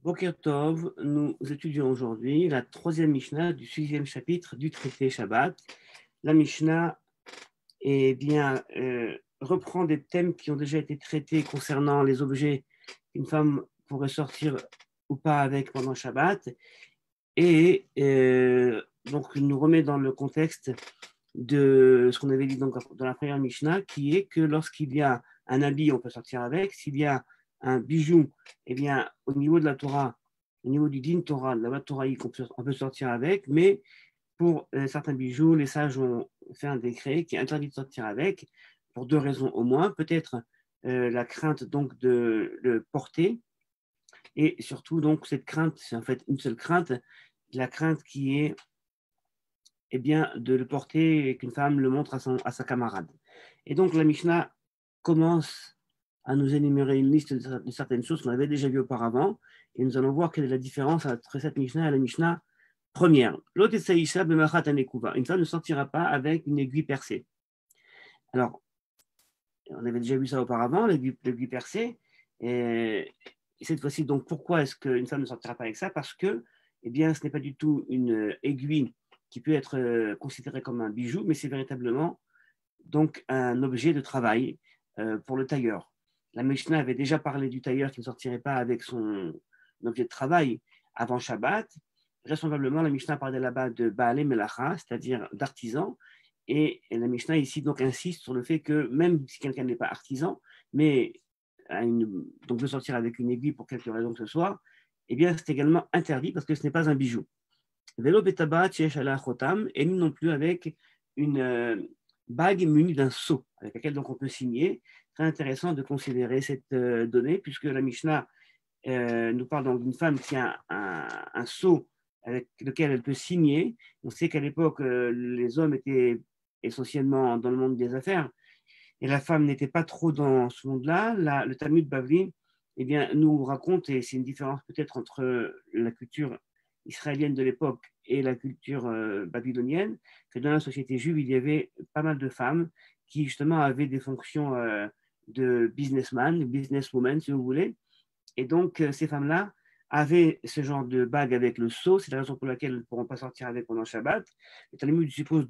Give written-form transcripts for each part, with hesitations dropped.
Boker Tov, nous étudions aujourd'hui la troisième Mishnah du sixième chapitre du traité Shabbat. La Mishnah reprend des thèmes qui ont déjà été traités concernant les objets qu'une femme pourrait sortir ou pas avec pendant Shabbat et donc nous remet dans le contexte de ce qu'on avait dit donc dans la première Mishnah, qui est que lorsqu'il y a un habit, on peut sortir avec. S'il y a un bijou, eh bien, au niveau de la Torah, au niveau du din Torah, de la loi Torah, on peut sortir avec, mais pour certains bijoux, les sages ont fait un décret qui interdit de sortir avec, pour deux raisons au moins. Peut-être la crainte donc de le porter, et surtout donc cette crainte, c'est en fait une seule crainte, la crainte qui est bien, de le porter et qu'une femme le montre à sa camarade. Et donc la Mishnah commence à nous énumérer une liste de certaines choses qu'on avait déjà vues auparavant, et nous allons voir quelle est la différence entre cette Mishnah et la Mishnah première. L'autre une femme ne sortira pas avec une aiguille percée. Alors, on avait déjà vu ça auparavant, l'aiguille percée, et cette fois-ci, donc pourquoi est-ce qu'une femme ne sortira pas avec ça? Parce que, eh bien, ce n'est pas du tout une aiguille qui peut être considérée comme un bijou, mais c'est véritablement donc un objet de travail pour le tailleur. La Mishnah avait déjà parlé du tailleur qui ne sortirait pas avec son objet de travail avant Shabbat. Vraisemblablement, la Mishnah parlait là-bas de Baalé Melacha, c'est-à-dire d'artisan. Et la Mishnah ici donc insiste sur le fait que même si quelqu'un n'est pas artisan, mais donc de sortir avec une aiguille pour quelque raison que ce soit, eh bien c'est également interdit parce que ce n'est pas un bijou. Vélo betabat shesh ala chotam, et nous non plus avec une bague munie d'un sceau, avec laquelle donc on peut signer. Très intéressant de considérer cette donnée, puisque la Mishnah nous parle donc d'une femme qui a un sceau avec lequel elle peut signer. On sait qu'à l'époque, les hommes étaient essentiellement dans le monde des affaires, et la femme n'était pas trop dans ce monde-là. Le Talmud Bavli eh bien, nous raconte, et c'est une différence peut-être entre la culture israélienne de l'époque et la culture babylonienne, que dans la société juive, il y avait pas mal de femmes qui justement avaient des fonctions de businessman, businesswoman si vous voulez. Et donc, ces femmes-là avaient ce genre de bague avec le sceau. C'est la raison pour laquelle elles ne pourront pas sortir avec pendant Shabbat. Le Talmud suppose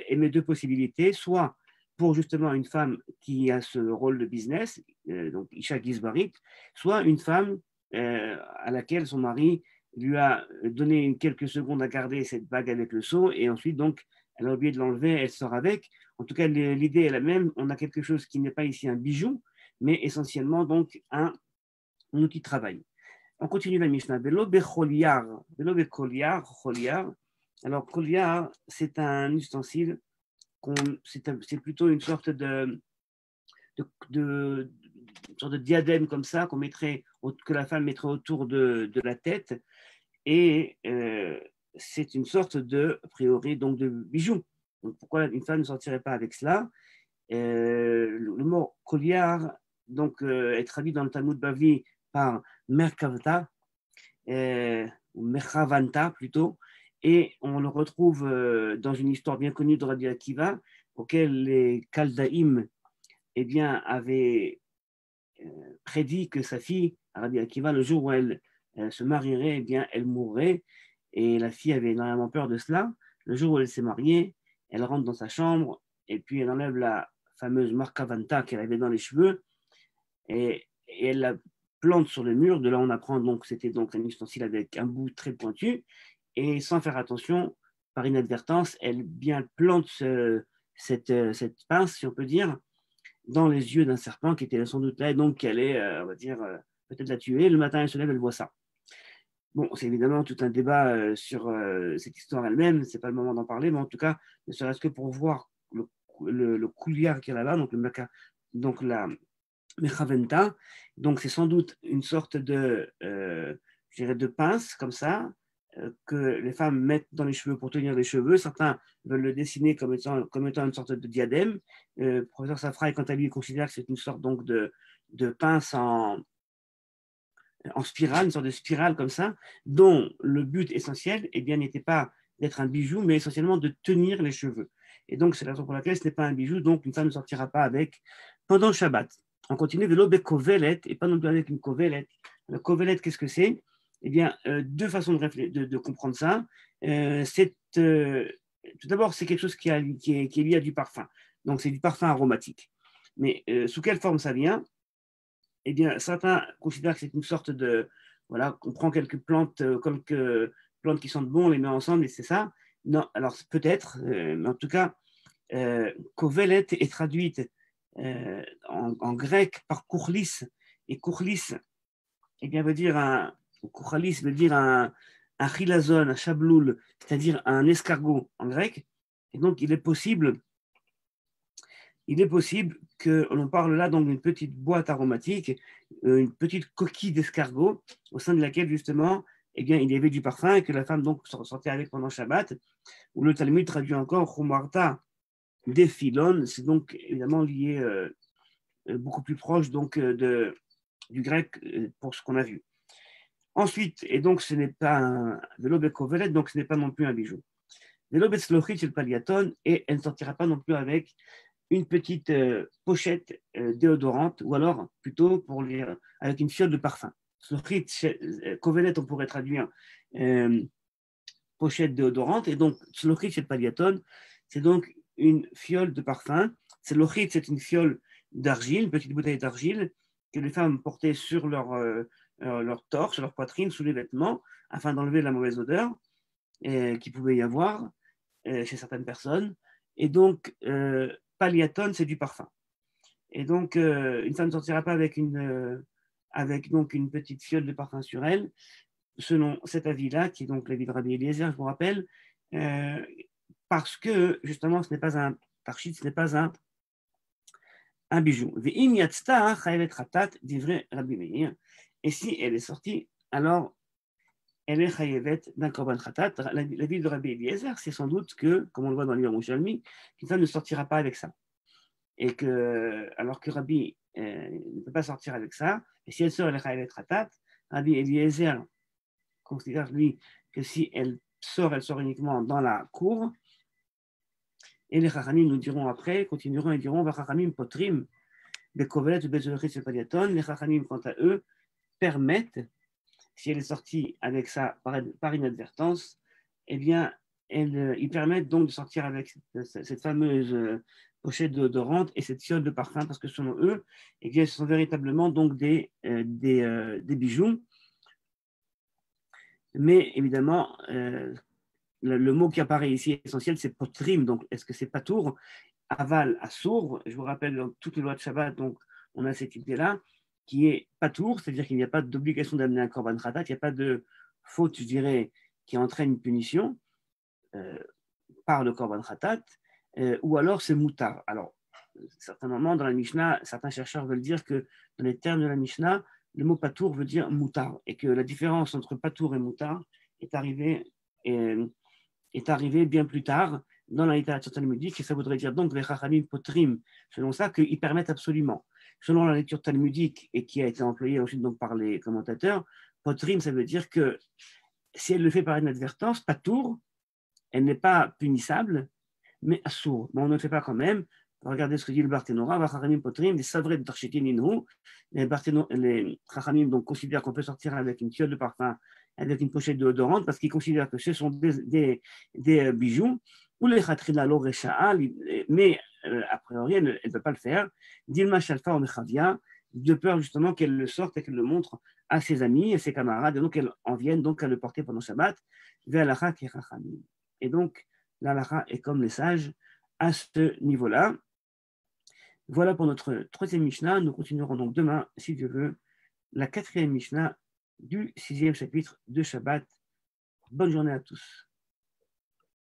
émet deux possibilités, soit pour justement une femme qui a ce rôle de business, donc Isha Gizbarit, soit une femme à laquelle son mari lui a donné quelques secondes à garder cette bague avec le sceau, et ensuite, donc, elle a oublié de l'enlever, elle sort avec. En tout cas, l'idée est la même. On a quelque chose qui n'est pas ici un bijou, mais essentiellement donc un outil de travail. On continue la Mishnah. Velo becholiar. Velo becholiar, choliar. Alors, choliar, c'est un ustensile, c'est plutôt une sorte une sorte de diadème comme ça, que la femme mettrait autour de la tête. Et c'est une sorte de, a priori, donc de bijou. Donc, pourquoi une femme ne sortirait pas avec cela? Le mot colliard donc, est traduit dans le Talmud Bavli par Merkavta, ou Merchavanta plutôt, et on le retrouve dans une histoire bien connue de Rabbi Akiva, auquel les Kaldaïm eh bien, avaient prédit que sa fille, Rabbi Akiva, le jour où elle se marierait, eh bien, elle mourrait, et la fille avait énormément peur de cela. Le jour où elle s'est mariée, elle rentre dans sa chambre, et puis elle enlève la fameuse Markavanta qu'elle avait dans les cheveux, et elle la plante sur le mur. De là, on apprend donc c'était donc un ustensile avec un bout très pointu, et sans faire attention, par inadvertance, elle bien plante cette pince, si on peut dire, dans les yeux d'un serpent qui était sans doute là, et donc qui allait, on va dire, peut-être la tuer. Le matin, elle se lève, elle voit ça. Bon, c'est évidemment tout un débat sur cette histoire elle-même, c'est pas le moment d'en parler, mais en tout cas, ne serait-ce que pour voir le couliard qu'il y a là-bas, donc la Mechaventa. Donc, c'est sans doute une sorte je dirais, de pince, comme ça, que les femmes mettent dans les cheveux pour tenir les cheveux. Certains veulent le dessiner comme étant une sorte de diadème. Le professeur Safraï, quant à lui, considère que c'est une sorte donc de pince en spirale, une sorte de spirale comme ça, dont le but essentiel eh bien, n'était pas d'être un bijou, mais essentiellement de tenir les cheveux. Et donc, c'est la raison pour laquelle ce n'est pas un bijou, donc une femme ne sortira pas avec pendant le Shabbat. On continue, vélo kovelet, et pas non plus avec une kovelet. Le Kovelet, qu'est-ce que c'est? Eh bien, deux façons de comprendre ça. Tout d'abord, c'est quelque chose qui est lié à du parfum. Donc, c'est du parfum aromatique. Mais sous quelle forme ça vient? Eh bien, certains considèrent que c'est une sorte de… Voilà, qu'on prend quelques plantes qui sentent bon, on les met ensemble et c'est ça. Non, alors peut-être, mais en tout cas, Kovelet est traduite en grec par Kourlis. Et Kourlis, eh bien, Kourlis veut dire un chilazon, un chabloul, c'est-à-dire un escargot en grec. Et donc, il est possible qu'on parle là donc d'une petite boîte aromatique, une petite coquille d'escargot, au sein de laquelle, justement, eh bien, il y avait du parfum et que la femme donc sortait avec pendant Shabbat, où le Talmud traduit encore Chumarta des Philon, c'est donc évidemment lié beaucoup plus proche donc du grec pour ce qu'on a vu. Ensuite, et donc ce n'est pas un vélo Bekovelet, donc ce n'est pas non plus un bijou. Vélo Betzlochit, c'est le paliaton, et elle ne sortira pas non plus avec une petite pochette déodorante, ou alors plutôt avec une fiole de parfum. Slochit, Kovelet, on pourrait traduire pochette déodorante, et donc Slochit, c'est le paliaton, c'est donc une fiole de parfum. Slochit, c'est une fiole d'argile, une petite bouteille d'argile que les femmes portaient sur leur torse, leur poitrine, sous les vêtements, afin d'enlever la mauvaise odeur qu'il pouvait y avoir chez certaines personnes. Et donc, paliaton, c'est du parfum. Et donc, une femme ne sortira pas avec donc une petite fiole de parfum sur elle, selon cet avis-là, qui est donc l'avis de Rabbi Eliezer, je vous rappelle, parce que, justement, ce n'est pas un parchit, ce n'est pas un bijou. Et si elle est sortie, alors elle est chayevet d'un korban khatat. La vie de Rabbi Eliezer, c'est sans doute que, comme on le voit dans l'Ir Yerushalmi, qu'une femme ne sortira pas avec ça. Et que, alors que Rabbi ne peut pas sortir avec ça, et si elle sort, elle est chayevet khatat, Rabbi Eliezer considère, lui, que si elle sort uniquement dans la cour. Et les Chachamim nous diront après, continueront et diront, Chachamim potrim, bekovelet ou bezolechit sepaliaton. Les Chachamim, quant à eux, permettent, si elle est sortie avec ça par inadvertance, eh bien, ils permettent donc de sortir avec cette fameuse pochette déodorante et cette fiole de parfum, parce que selon eux, eh bien, ce sont véritablement donc des bijoux. Mais évidemment, le mot qui apparaît ici essentiel, c'est potrim. Donc, est-ce que c'est patour, aval, assour? Je vous rappelle, dans toutes les lois de Shabbat, donc, on a cette idée-là, qui est patour, c'est-à-dire qu'il n'y a pas d'obligation d'amener un korban khatat, il n'y a pas de faute, je dirais, qui entraîne une punition par le korban khatat, ou alors c'est moutar. Alors, certains moments dans la Mishnah, certains chercheurs veulent dire que dans les termes de la Mishnah, le mot patour veut dire moutar, et que la différence entre patour et moutar est arrivée bien plus tard dans la littérature talmudique, et ça voudrait dire donc les chachamim potrim, selon ça, qu'ils permettent absolument. Selon la lecture talmudique, et qui a été employée ensuite donc par les commentateurs, potrim, ça veut dire que si elle le fait par inadvertance, patour, elle n'est pas punissable, mais assour. Mais on ne le fait pas quand même. Regardez ce que dit le Barthénora, Chachamim potrim, des savrés de Tarchetin inhu. Les Chachamim donc considèrent qu'on peut sortir avec une fiole de parfum, avec une pochette déodorante, parce qu'ils considèrent que ce sont des bijoux, ou les Chatrina l'Orecha'a, mais a priori, elle ne peut pas le faire. Dilma Shalfa ou Mechavia, de peur justement qu'elle le sorte et qu'elle le montre à ses amis, à ses camarades, et donc qu'elle en vienne donc à le porter pendant Shabbat, Ve'alacha ki Chachamim. Et donc, l'alacha est comme les sages à ce niveau-là. Voilà pour notre troisième Mishnah. Nous continuerons donc demain, si Dieu veut, la quatrième Mishnah du 6e chapitre de Shabbat. Bonne journée à tous.